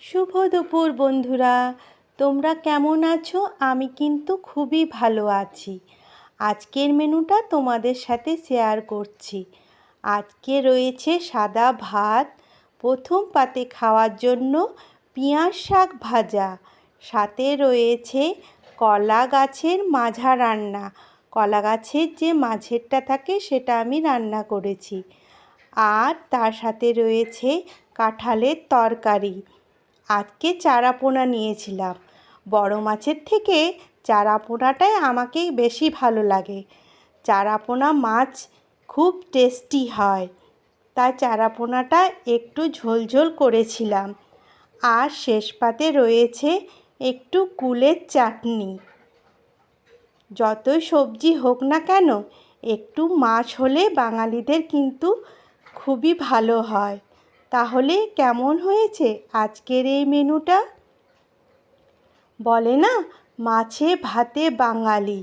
শুভ দুপুর বন্ধুরা, তোমরা কেমন আছো? আমি কিন্তু খুবই ভালো আছি। আজকের মেনুটা তোমাদের সাথে শেয়ার করছি। আজকে রয়েছে সাদা ভাত, প্রথম পাতে খাওয়ার জন্য পেঁয়াজ শাক ভাজা, সাথে রয়েছে কলা গাছের মাজা রান্না। কলা গাছের যে মাঝেরটা থাকে সেটা আমি রান্না করেছি। আর তার সাথে রয়েছে কাঁঠালের তরকারি। আজকে চারা পোনা নিয়েছিলাম। বড় মাছের থেকে চারা পোনাটাই আমাকে বেশি ভালো লাগে। চারা পোনা মাছ খুব টেস্টি হয়, তাই চারা পোনাটা একটু ঝোলঝোল করেছিলাম। আর শেষ পাতে রয়েছে একটু কুলের চাটনি। যতই সবজি হোক না কেন, একটু মাছ হলে বাঙালিদের কিন্তু খুবই ভালো হয়। তাহলে কেমন হয়েছে আজকের এই মেনুটা? বলে না, মাছে ভাতে বাঙালি।